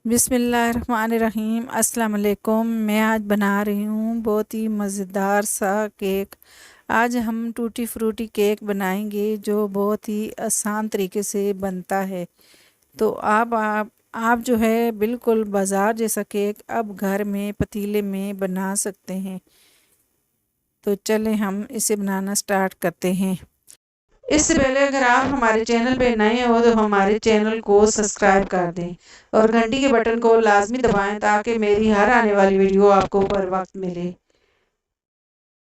बिस्मिल्लाहिर्रहमानिर्रहीम। अस्सलाम वालेकुम। मैं आज बना रही हूँ बहुत ही मज़ेदार सा केक। आज हम टूटी फ्रूटी केक बनाएंगे जो बहुत ही आसान तरीके से बनता है। तो आप जो है बिल्कुल बाज़ार जैसा केक अब घर में पतीले में बना सकते हैं। तो चलें हम इसे बनाना स्टार्ट करते हैं। इससे पहले अगर आप हमारे चैनल पे नए हो तो हमारे चैनल को सब्सक्राइब कर दें और घंटी के बटन को लाजमी दबाएं ताकि मेरी हर आने वाली वीडियो आपको बर वक्त मिले।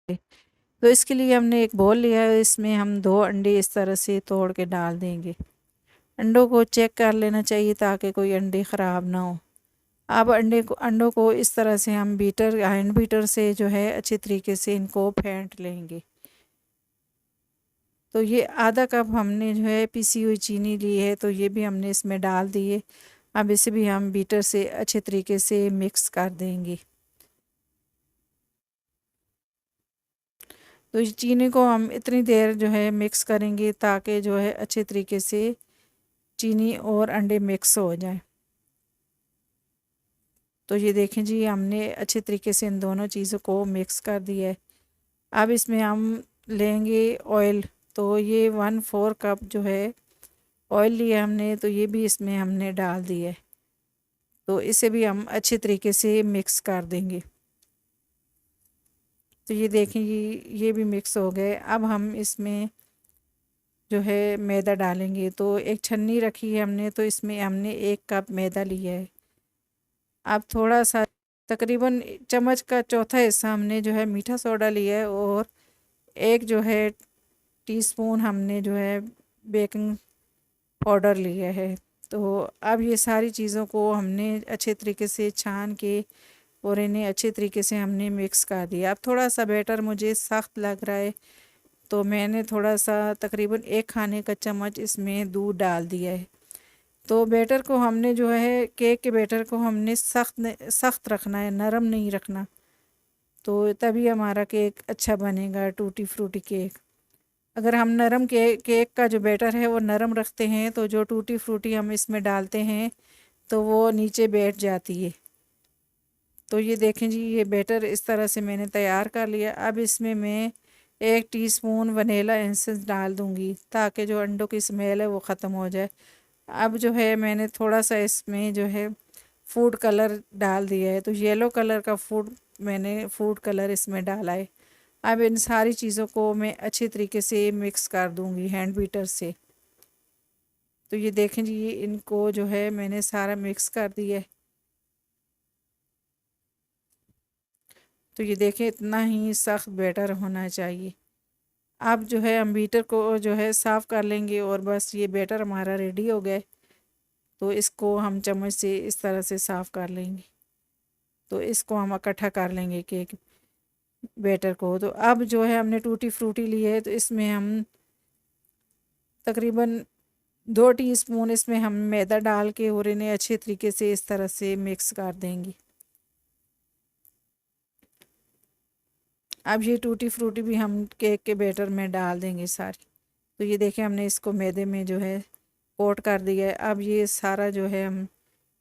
तो इसके लिए हमने एक बोल लिया है, इसमें हम 2 अंडे इस तरह से तोड़ के डाल देंगे। अंडों को चेक कर लेना चाहिए ताकि कोई अंडे ख़राब ना हो। अब अंडों को इस तरह से हम हैंड बीटर से जो है अच्छे तरीके से इनको फेंट लेंगे। तो ये आधा कप हमने जो है पिसी हुई चीनी ली है, तो ये भी हमने इसमें डाल दी है। अब इसे भी हम बीटर से अच्छे तरीके से मिक्स कर देंगे। तो इस चीनी को हम इतनी देर जो है मिक्स करेंगे ताकि जो है अच्छे तरीके से चीनी और अंडे मिक्स हो जाए। तो ये देखें जी, हमने अच्छे तरीके से इन दोनों चीज़ों को मिक्स कर दिया है। अब इसमें हम लेंगे ऑयल। तो ये 1/4 कप जो है ऑयल लिया हमने, तो ये भी इसमें हमने डाल दिया है। तो इसे भी हम अच्छे तरीके से मिक्स कर देंगे। तो ये देखें ये भी मिक्स हो गए। अब हम इसमें जो है मैदा डालेंगे। तो एक छन्नी रखी है हमने, तो इसमें हमने 1 कप मैदा लिया है। अब थोड़ा सा तकरीबन चम्मच का चौथा हिस्सा हमने जो है मीठा सोडा लिया है और एक जो है टीस्पून हमने जो है बेकिंग पाउडर लिया है। तो अब ये सारी चीज़ों को हमने अच्छे तरीके से छान के और इन्हें अच्छे तरीके से हमने मिक्स कर दिया। अब थोड़ा सा बैटर मुझे सख्त लग रहा है, तो मैंने थोड़ा सा तकरीबन 1 खाने का चम्मच इसमें दूध डाल दिया है। तो बैटर को हमने जो है केक के बैटर को हमने सख्त रखना है, नरम नहीं रखना। तो तभी हमारा केक अच्छा बनेगा, टूटी फ्रूटी केक। अगर हम नरम केक का जो बैटर है वो नरम रखते हैं तो जो टूटी फ्रूटी हम इसमें डालते हैं तो वो नीचे बैठ जाती है। तो ये देखें जी, ये बैटर इस तरह से मैंने तैयार कर लिया। अब इसमें मैं 1 टीस्पून वनीला एसेंस डाल दूंगी ताकि जो अंडों की स्मेल है वो ख़त्म हो जाए। अब जो है मैंने थोड़ा सा इसमें जो है फूड कलर डाल दिया है। तो येलो कलर का मैंने फूड कलर इसमें डाला है। अब इन सारी चीज़ों को मैं अच्छे तरीके से मिक्स कर दूंगी हैंड बीटर से। तो ये देखें जी, ये इनको जो है मैंने सारा मिक्स कर दिया है। तो ये देखें, इतना ही सख्त बैटर होना चाहिए। अब जो है हम बीटर को जो है साफ़ कर लेंगे और बस ये बैटर हमारा रेडी हो गया। तो इसको हम चम्मच से इस तरह से साफ़ कर लेंगे। तो इसको हम इकट्ठा कर लेंगे केक बैटर को। तो अब जो है हमने टूटी फ्रूटी ली है, तो इसमें हम तकरीबन 2 टीस्पून इसमें हम मैदा डाल के और इन्हें अच्छे तरीके से इस तरह से मिक्स कर देंगे। अब ये टूटी फ्रूटी भी हम केक के बैटर में डाल देंगे सारी। तो ये देखें, हमने इसको मैदे में जो है कोट कर दिया है। अब ये सारा जो है हम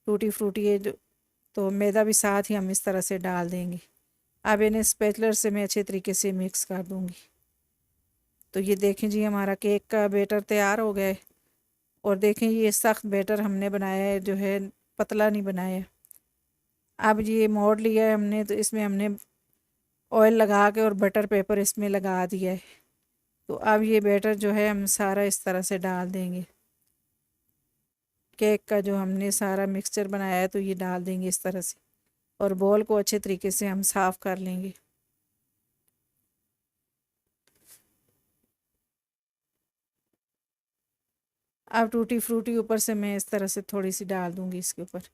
टूटी फ्रूटी है जो, तो मैदा भी साथ ही हम इस तरह से डाल देंगे। अब इन्हें स्पैचुलर से मैं अच्छे तरीके से मिक्स कर दूंगी। तो ये देखें जी, हमारा केक का बैटर तैयार हो गया है। और देखें, ये सख्त बैटर हमने बनाया है, जो है पतला नहीं बनाया। अब ये मोड़ लिया है हमने, तो इसमें हमने ऑयल लगा के और बटर पेपर इसमें लगा दिया है। तो अब ये बैटर जो है हम सारा इस तरह से डाल देंगे। केक का जो हमने सारा मिक्सचर बनाया है तो ये डाल देंगे इस तरह से, और बॉल को अच्छे तरीके से हम साफ़ कर लेंगे। अब टूटी फ्रूटी ऊपर से मैं इस तरह से थोड़ी सी डाल दूंगी इसके ऊपर।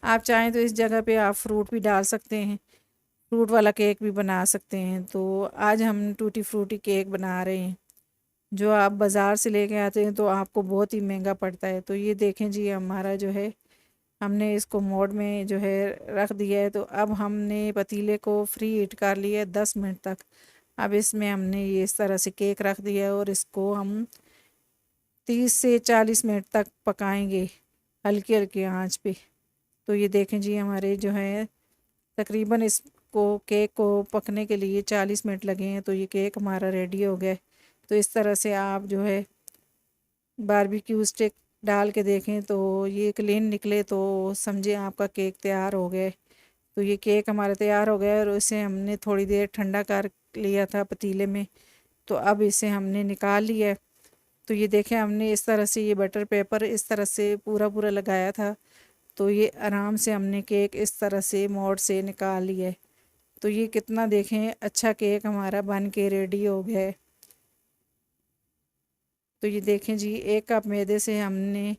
आप चाहें तो इस जगह पे आप फ्रूट भी डाल सकते हैं, फ्रूट वाला केक भी बना सकते हैं। तो आज हम टूटी फ्रूटी केक बना रहे हैं। जो आप बाज़ार से लेके आते हैं तो आपको बहुत ही महंगा पड़ता है। तो ये देखें जी, हमारा जो है हमने इसको मोड में जो है रख दिया है। तो अब हमने पतीले को फ्री हीट कर लिया है 10 मिनट तक। अब इसमें हमने ये इस तरह से केक रख दिया है और इसको हम 30 से 40 मिनट तक पकाएंगे। हल्की हल्की आंच पे। तो ये देखें जी, हमारे जो है तकरीबन इसको केक को पकने के लिए 40 मिनट लगे हैं। तो ये केक हमारा रेडी हो गया है। तो इस तरह से आप जो है बारबेक्यू स्टिक डाल के देखें तो ये क्लीन निकले तो समझे आपका केक तैयार हो गया है। तो ये केक हमारा तैयार हो गया है और इसे हमने थोड़ी देर ठंडा कर लिया था पतीले में। तो अब इसे हमने निकाल लिया है। तो ये देखें, हमने इस तरह से ये बटर पेपर इस तरह से पूरा पूरा लगाया था। तो ये आराम से हमने केक इस तरह से मोड़ से निकाल लिया है। तो ये कितना देखें अच्छा केक हमारा बन के रेडी हो गया है। तो ये देखें जी, 1 कप मैदे से हमने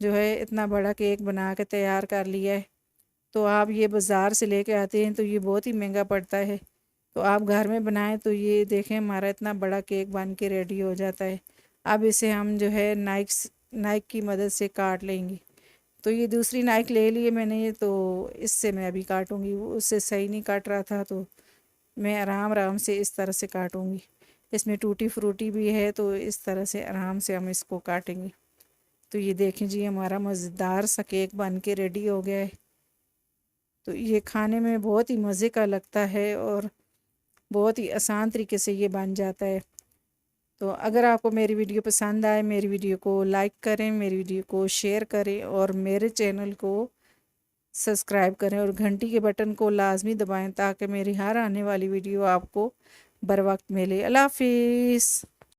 जो है इतना बड़ा केक बना के तैयार कर लिया है। तो आप ये बाज़ार से लेके आते हैं तो ये बहुत ही महंगा पड़ता है। तो आप घर में बनाएं तो ये देखें हमारा इतना बड़ा केक बन के रेडी हो जाता है। अब इसे हम जो है नाइक की मदद से काट लेंगे। तो ये दूसरी नाइक ले लिए मैंने, तो इससे मैं अभी काटूंगी। वो उससे सही नहीं काट रहा था तो मैं आराम आराम से इस तरह से काटूंगी। इसमें टूटी फ्रूटी भी है तो इस तरह से आराम से हम इसको काटेंगे। तो ये देखें जी, हमारा मज़ेदार सा केक बन के रेडी हो गया है। तो ये खाने में बहुत ही मज़े का लगता है और बहुत ही आसान तरीके से ये बन जाता है। तो अगर आपको मेरी वीडियो पसंद आए, मेरी वीडियो को लाइक करें, मेरी वीडियो को शेयर करें और मेरे चैनल को सब्सक्राइब करें और घंटी के बटन को लाजमी दबाएं ताकि मेरी हर आने वाली वीडियो आपको बर वक्त मिले। अल्लाह हाफिज़।